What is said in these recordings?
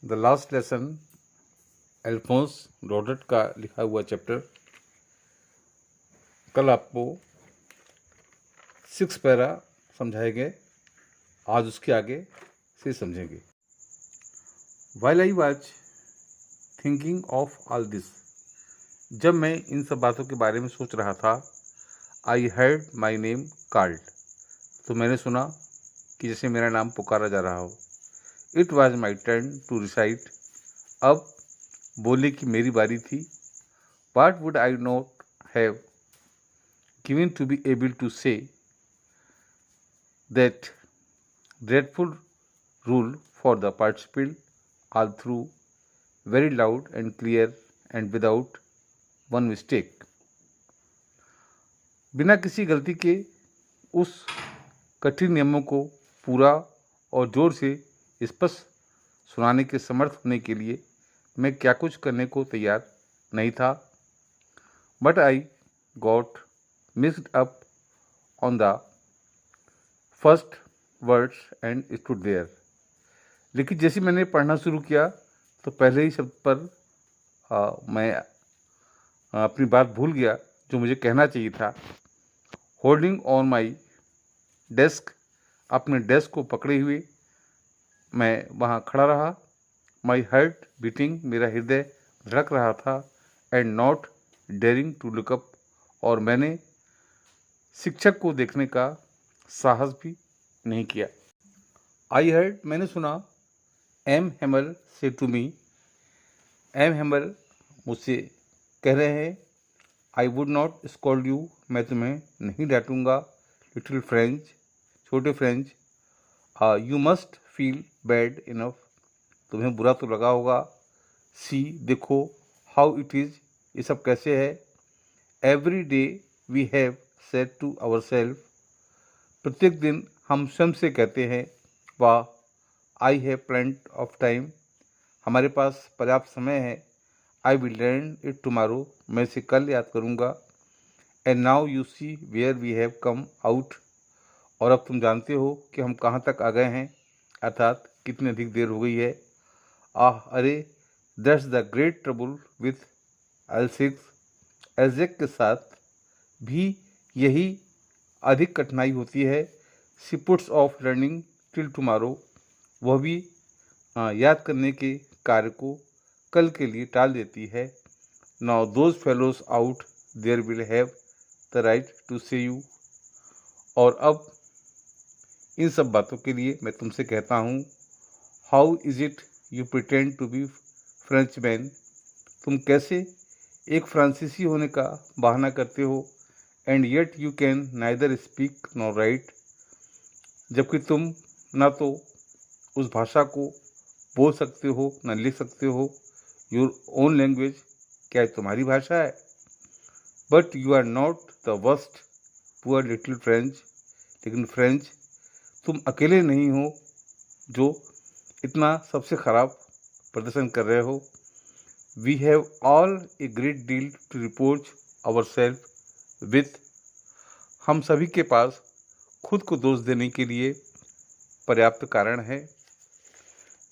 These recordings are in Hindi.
द लास्ट लेसन अल्फोंस रॉडर्ट का लिखा हुआ चैप्टर। कल आपको 6 पैरा समझाए गए, आज उसके आगे से समझेंगे। While I was thinking of all this, जब मैं इन सब बातों के बारे में सोच रहा था, I heard my name called, तो मैंने सुना कि जैसे मेरा नाम पुकारा जा रहा हो। It was my turn to recite, अब बोले कि मेरी बारी थी। What would I not have given to be able to say that dreadful rule for the participle all through, very loud and clear and without one mistake. बिना किसी गलती के उस कठिन नियमों को पूरा और जोर से स्पष्ट सुनाने के समर्थ होने के लिए मैं क्या कुछ करने को तैयार नहीं था। But I got mixed up on the first words and stood there, लेकिन जैसे मैंने पढ़ना शुरू किया तो पहले ही शब्द पर मैं अपनी बात भूल गया जो मुझे कहना चाहिए था। होल्डिंग ऑन माई डेस्क, अपने डेस्क को पकड़े हुए मैं वहाँ खड़ा रहा। माई हार्ट बीटिंग, मेरा हृदय धड़क रहा था। And not daring to look up, और मैंने शिक्षक को देखने का साहस भी नहीं किया। आई हर्ड, मैंने सुना, एम हेमल से टू मी, एम हेमल मुझसे कह रहे हैं, I would not scold you, मैं तुम्हें नहीं डांटूंगा, लिटिल फ्रेंच, छोटे French, you must feel bad enough, तुम्हें बुरा तो लगा होगा। सी, देखो, हाउ इट इज़, ये सब कैसे है। Every day we have said to our self, प्रत्येक दिन हम स्वयं से कहते हैं, वाह, I have plenty of time, हमारे पास पर्याप्त समय है। I will learn it tomorrow, मैं इसे कल याद करूँगा। And now you see where we have come out, और अब तुम जानते हो कि हम कहाँ तक आ गए हैं, अर्थात कितनी अधिक देर हो गई है। अरे, that's the great trouble with Alsace, Alsace के साथ भी यही अधिक कठिनाई होती है। She puts off learning till tomorrow, वह भी याद करने के कार्य को कल के लिए टाल देती है। Now those fellows out there will have the right to say you, और अब इन सब बातों के लिए मैं तुमसे कहता हूँ, how is it you pretend to be French man, तुम कैसे एक फ्रांसीसी होने का बहाना करते हो। And yet you can neither speak nor write, जबकि तुम ना तो उस भाषा को बोल सकते हो न लिख सकते हो। योर ओन लैंग्वेज, क्या तुम्हारी भाषा है। But you are not the worst poor little French, लेकिन फ्रेंच, तुम अकेले नहीं हो जो इतना सबसे खराब प्रदर्शन कर रहे हो। We have all a great deal to report our self with, हम सभी के पास खुद को दोष देने के लिए पर्याप्त कारण है।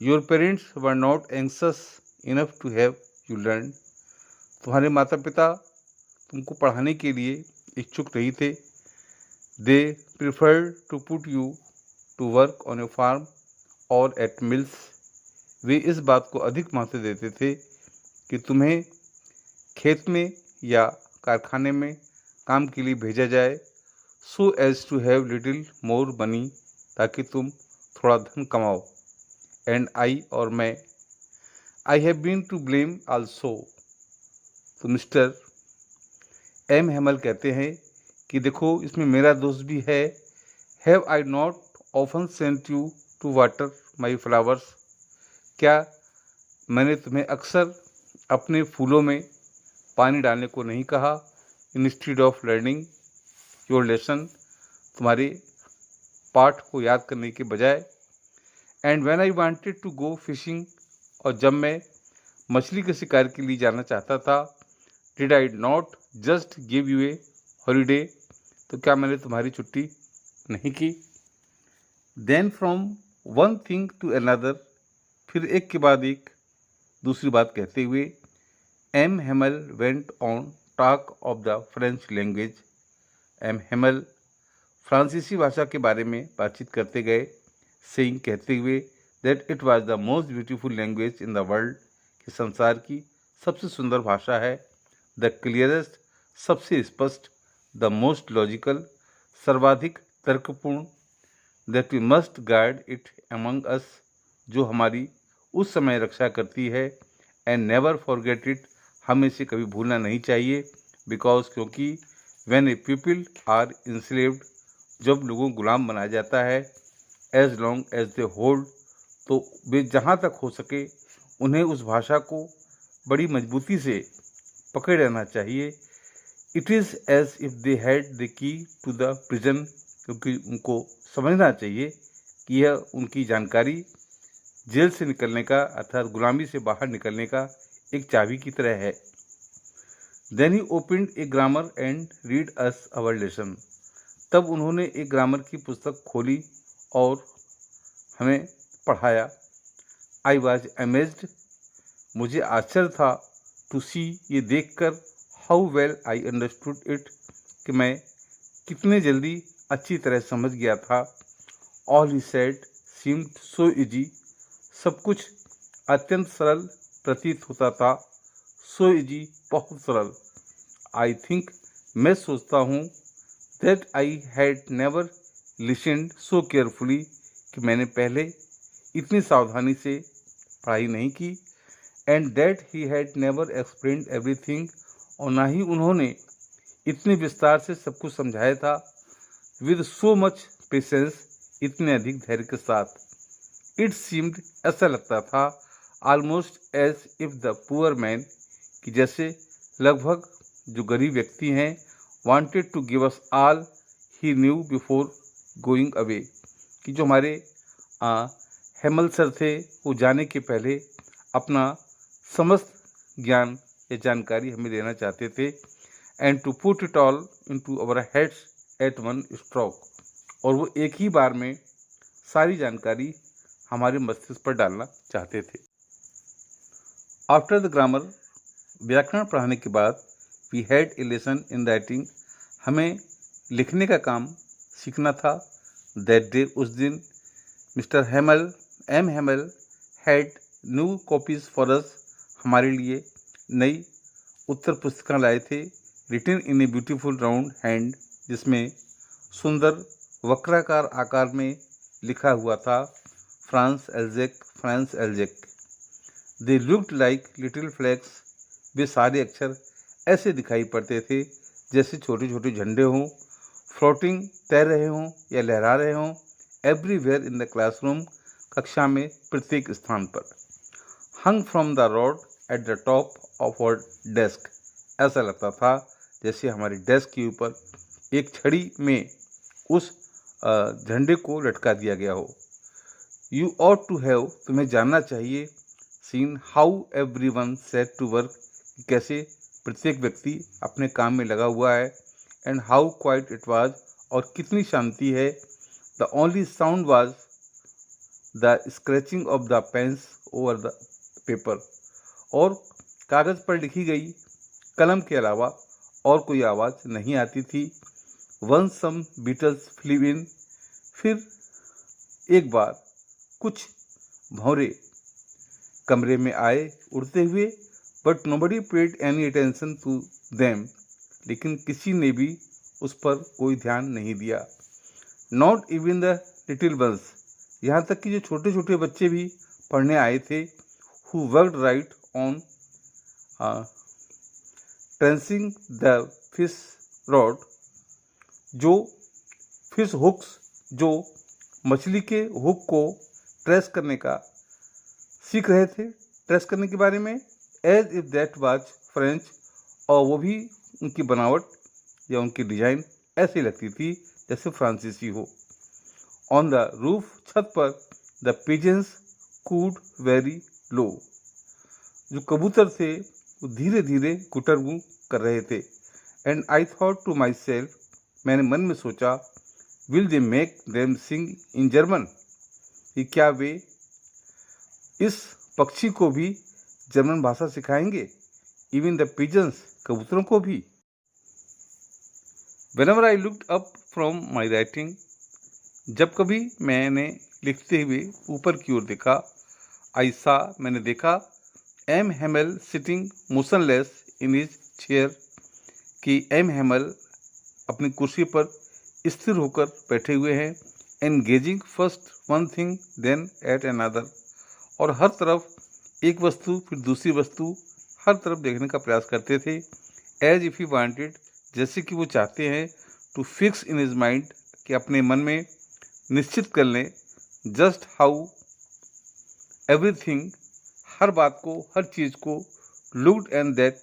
Your parents were not anxious enough to have you learn, तुम्हारे माता पिता तुमको पढ़ाने के लिए इच्छुक नहीं थे। They prefer to put you to work on a farm और एट मिल्स, वे इस बात को अधिक महत्व देते थे कि तुम्हें खेत में या कारखाने में काम के लिए भेजा जाए। So as to have little more money, ताकि तुम थोड़ा धन कमाओ। एंड आई, और मैं, I have been to blame also, तो मिस्टर एम हेमल कहते हैं कि देखो, इसमें मेरा दोष भी है। Have I not often sent you to water my flowers, क्या मैंने तुम्हें अक्सर अपने फूलों में पानी डालने को नहीं कहा। Instead of learning your lesson, तुम्हारे पाठ को याद करने के बजाय। And when I wanted to go fishing, और जब मैं मछली के शिकार के लिए जाना चाहता था, did I not just give you a holiday, तो क्या मैंने तुम्हारी छुट्टी नहीं की। Then from one thing to another, फिर एक के बाद एक दूसरी बात कहते हुए M Hamel went on talk of the French language. M Hamel फ्रांसीसी भाषा के बारे में बातचीत करते गए, सेइंग कहते हुए that it was the most beautiful language in the world, कि संसार की सबसे सुंदर भाषा है, द क्लियरेस्ट सबसे स्पष्ट, द मोस्ट लॉजिकल सर्वाधिक तर्कपूर्ण, that we must guard it among us जो हमारी उस समय रक्षा करती है, एंड नेवर फॉरगेट इट हमें इसे कभी भूलना नहीं चाहिए, बिकॉज क्योंकि when a people are enslaved जब लोगों को गुलाम बनाया जाता है, as long as they hold तो वे जहाँ तक हो सके उन्हें उस भाषा को बड़ी मजबूती से पकड़े रहना चाहिए। It is as if they had the key to the prison, क्योंकि उनको समझना चाहिए कि यह उनकी जानकारी जेल से निकलने का अर्थात गुलामी से बाहर निकलने का एक चाबी की तरह है। Then he opened a grammar and read us our lesson, तब उन्होंने एक ग्रामर की पुस्तक खोली और हमें पढ़ाया। आई वॉज अमेज्ड, मुझे आश्चर्य था, टू सी ये देखकर, how well I understood it, कि मैं कितने जल्दी अच्छी तरह समझ गया था। All he said seemed so easy, सब कुछ अत्यंत सरल प्रतीत होता था। सो इजी बहुत सरल। आई थिंक मैं सोचता हूँ that I had never listened so carefully, कि मैंने पहले इतनी सावधानी से पढ़ाई नहीं की। And that he had never explained everything, और ना ही उन्होंने इतने विस्तार से सब कुछ समझाया था। विद सो मच पेशेंस, इतने अधिक धैर्य के साथ। इट सीम्ड, ऐसा लगता था, almost as if the poor man, कि जैसे लगभग जो गरीब व्यक्ति हैं, wanted to give us all he knew before going away, कि जो हमारे हेमल सर थे वो जाने के पहले अपना समस्त ज्ञान या जानकारी हमें देना चाहते थे। And to put it all into our heads at one stroke, और वो एक ही बार में सारी जानकारी हमारे मस्तिष्क पर डालना चाहते थे। आफ्टर द ग्रामर, व्याकरण पढ़ाने के बाद, we had a lesson in writing, हमें लिखने का काम सीखना था। दैट डे, उस दिन, mister Hamel M Hamel had new copies for us, हमारे लिए नई उत्तर पुस्तिकाएं लाए थे। Written in a beautiful round hand, जिसमें सुंदर वक्राकार आकार में लिखा हुआ था, France Alsace, France Alsace. They looked like little flags, वे सारे अक्षर ऐसे दिखाई पड़ते थे जैसे छोटे छोटे झंडे हों, फ्लोटिंग, तैर रहे हों या लहरा रहे हों, एवरीवेयर इन द क्लासरूम, कक्षा में प्रत्येक स्थान पर। Hung from the rod at the top of our desk, ऐसा लगता था जैसे हमारी डेस्क के ऊपर एक छड़ी में उस झंडे को लटका दिया गया हो। यू ऑट टू हैव, तुम्हें जानना चाहिए, seen how every one set to work, कैसे प्रत्येक व्यक्ति अपने काम में लगा हुआ है। And how quiet it was, और कितनी शांति है। The only sound was the scratching of the pens over the paper, और कागज़ पर लिखी गई कलम के अलावा और कोई आवाज़ नहीं आती थी। वन सम बीटल्स फ्लीव इन, फिर एक बार कुछ भंवरे कमरे में आए उड़ते हुए, but nobody paid any attention to them, लेकिन किसी ने भी उस पर कोई ध्यान नहीं दिया। Not even the little ones, यहाँ तक कि जो छोटे छोटे बच्चे भी पढ़ने आए थे, who worked right on tracing the fish rod, जो फिश हुक्स, जो मछली के हुक को ट्रेस करने का सीख रहे थे, ट्रेस करने के बारे में। As if that was French, और वो भी उनकी बनावट या उनकी डिजाइन ऐसी लगती थी जैसे फ्रांसीसी हो। ऑन द रूफ, छत पर, the pigeons cooed very low, जो कबूतर थे वो धीरे धीरे गुटरगू कर रहे थे। And I thought to my self, मैंने मन में सोचा, will they make them sing in German, कि क्या वे इस पक्षी को भी जर्मन भाषा सिखाएंगे, इवन द पिजन्स, कबूतरों को भी। Whenever I looked up from my writing, जब कभी मैंने लिखते हुए ऊपर की ओर देखा, I saw, मैंने देखा, M. Hamel sitting motionless in his chair, कि M. Hamel अपनी कुर्सी पर स्थिर होकर बैठे हुए हैं, engaging first one thing then at another, और हर तरफ एक वस्तु फिर दूसरी वस्तु, हर तरफ देखने का प्रयास करते थे, as if he wanted, जैसे कि वो चाहते हैं, to fix in his mind, कि अपने मन में निश्चित कर लें, जस्ट हाउ एवरीथिंग, हर बात को, हर चीज़ को, looked and that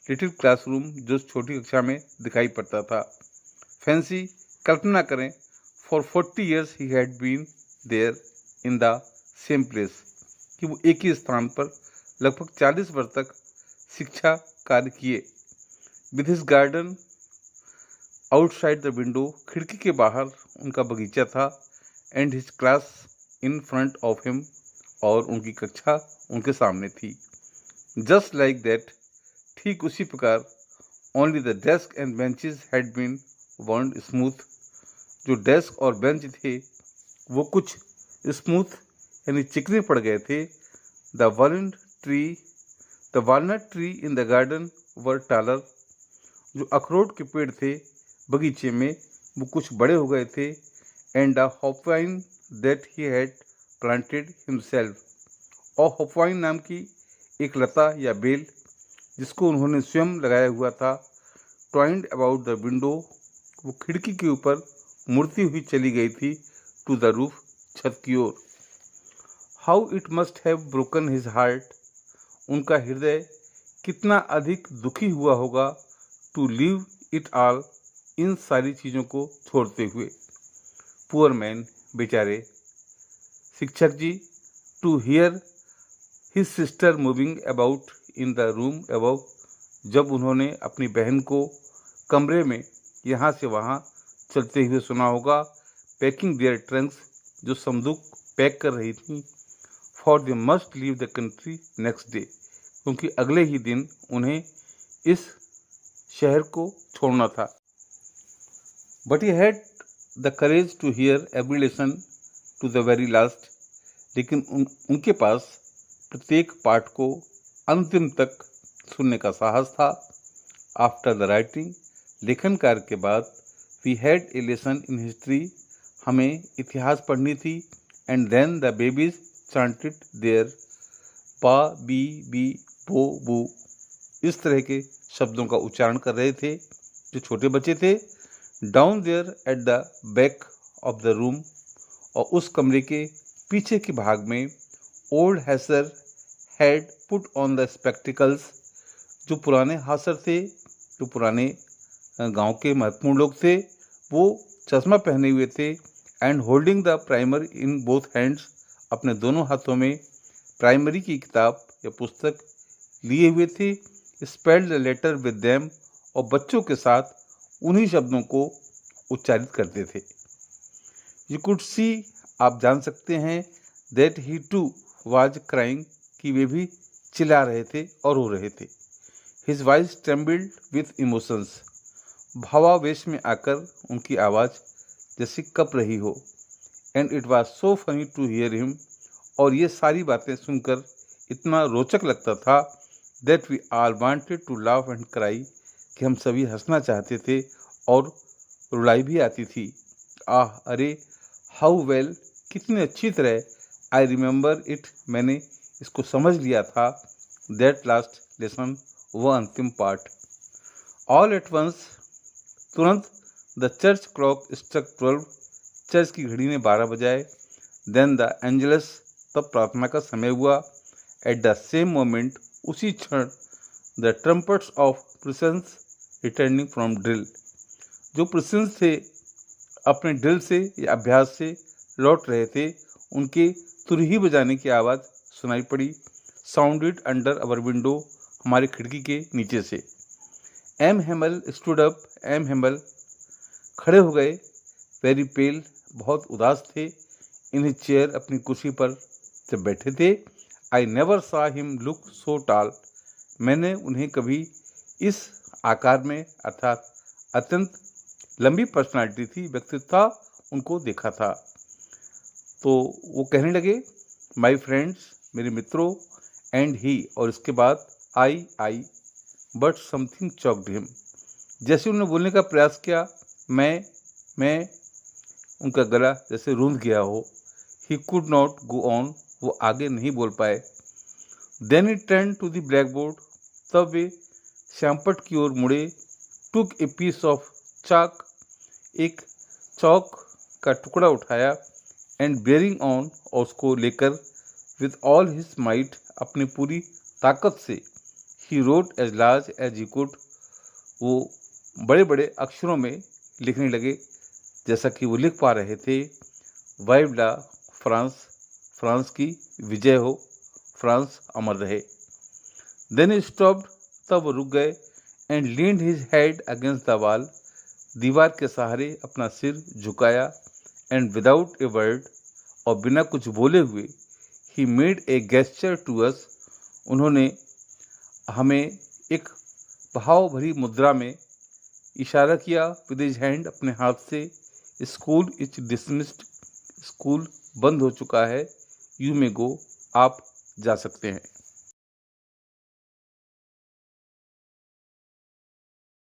little classroom, जो छोटी कक्षा में दिखाई पड़ता था। फैंसी, कल्पना करें, for 40 years he had been there in the same place, कि वो एक ही स्थान पर लगभग 40 वर्ष तक शिक्षा कार्य किए। With his garden outside the window, खिड़की के बाहर उनका बगीचा था, and his class in front of him, और उनकी कक्षा उनके सामने थी। जस्ट लाइक दैट, ठीक उसी प्रकार, only the desk and benches had been worn smooth, जो डेस्क और बेंच थे वो कुछ स्मूथ यानी चिकने पड़ गए थे। The walnut tree in the garden were taller, जो अखरोट के पेड़ थे बगीचे में वो कुछ बड़े हो गए थे। And the hopvine that he had planted himself, और हॉपवाइन नाम की एक लता या बेल जिसको उन्होंने स्वयं लगाया हुआ था, ट्वाइंड अबाउट द विंडो, वो खिड़की के ऊपर मुड़ती हुई चली गई थी, टू द रूफ, छत की ओर। How it must have broken his heart, उनका हृदय कितना अधिक दुखी हुआ होगा, टू लीव इट ऑल, इन सारी चीज़ों को छोड़ते हुए। पुअर मैन, बेचारे। शिक्षक जी, to hear his sister moving about in the room above, जब उन्होंने अपनी बहन को कमरे में यहाँ से वहाँ चलते हुए सुना होगा, पैकिंग देयर ट्रंक्स, जो संदूक पैक कर रही थी, for they must leave the country next day, क्योंकि अगले ही दिन उन्हें इस शहर को छोड़ना था। But he had the courage to hear every lesson to the very last, लेकिन उनके पास प्रत्येक पाठ को अंतिम तक सुनने का साहस था। आफ्टर द राइटिंग, लेखन कार्य के बाद, we had a lesson in history, हमें इतिहास पढ़नी थी। And then the babies chanted their ba bi bi bo bu, इस तरह के शब्दों का उच्चारण कर रहे थे जो छोटे बच्चे थे। Down there at the back of the room, और उस कमरे के पीछे के भाग में, ओल्ड हैसर had put on the spectacles, जो पुराने हासर थे, जो पुराने गांव के महत्वपूर्ण लोग थे, वो चश्मा पहने हुए थे। And holding the primer in both hands, अपने दोनों हाथों में प्राइमरी की किताब या पुस्तक लिए हुए थे। Spelled the letter with them, और बच्चों के साथ उन्हीं शब्दों को उच्चारित करते थे। यू कुड सी, आप जान सकते हैं, that he too was crying, कि वे भी चिल्ला रहे थे और रो रहे थे। His voice trembled with emotions, भावावेश में आकर उनकी आवाज़ जैसे कप रही हो। And it was so funny to hear him, और ये सारी बातें सुनकर इतना रोचक लगता था, that we all wanted to laugh and cry, कि हम सभी हंसना चाहते थे और रुलाई भी आती थी। आह, अरे, हाउ वेल, कितनी अच्छी तरह, आई रिमेंबर इट, मैंने इसको समझ लिया था, दैट लास्ट लेसन, वह अंतिम पाठ। ऑल एट वंस, तुरंत, द चर्च क्लॉक स्ट्रक 12, चर्च की घड़ी ने 12 बजाए। देन द एंजलस, तब प्रार्थना का समय हुआ। एट द सेम मोमेंट, उसी क्षण, the trumpets of Prussians returning from drill, जो प्रिसेंस थे अपने ड्रिल से या अभ्यास से लौट रहे थे, उनके तुरही बजाने की आवाज़ सुनाई पड़ी। साउंडेड अंडर अवर विंडो, हमारी खिड़की के नीचे से। M Hemal stood up, M Hemal खड़े हो गए। वेरी पेल, बहुत उदास थे। इन हिज चेयर, अपनी कुर्सी पर जब बैठे थे। आई नेवर सा हिम लुक सो टाल, मैंने उन्हें कभी इस आकार में अर्थात अत्यंत लंबी पर्सनालिटी थी, व्यक्तित्व था, उनको देखा था। तो वो कहने लगे माई फ्रेंड्स, मेरे मित्रों, एंड ही, और इसके बाद आई बट समथिंग चॉक्ड हिम, जैसे उन्होंने बोलने का प्रयास किया, मैं उनका गला जैसे रूंध गया हो। He could not go on, वो आगे नहीं बोल पाए। Then he turn to the blackboard, तब वे श्यामपट की ओर मुड़े। टुक ए पीस ऑफ चाक, एक चौक का टुकड़ा उठाया। एंड बेयरिंग ऑन, और उसको लेकर विद ऑल हिज माइट, अपनी पूरी ताकत से, he wrote as large as he could, वो बड़े बड़े अक्षरों में लिखने लगे जैसा कि वो लिख पा रहे थे। वाइव ला फ्रांस, फ्रांस की विजय हो, फ्रांस अमर रहे। देन ही स्टॉप्ड, तब वो रुक गए। And leaned his head against the wall, दीवार के सहारे अपना सिर झुकाया। एंड विदाउट ए वर्ड, और बिना कुछ बोले हुए, he made a gesture to us, उन्होंने हमें एक भाव भरी मुद्रा में इशारा किया विद हिज हैंड, अपने हाथ से। स्कूल इज डिसमिस्ड, स्कूल बंद हो चुका है। यू मे गो, आप जा सकते हैं।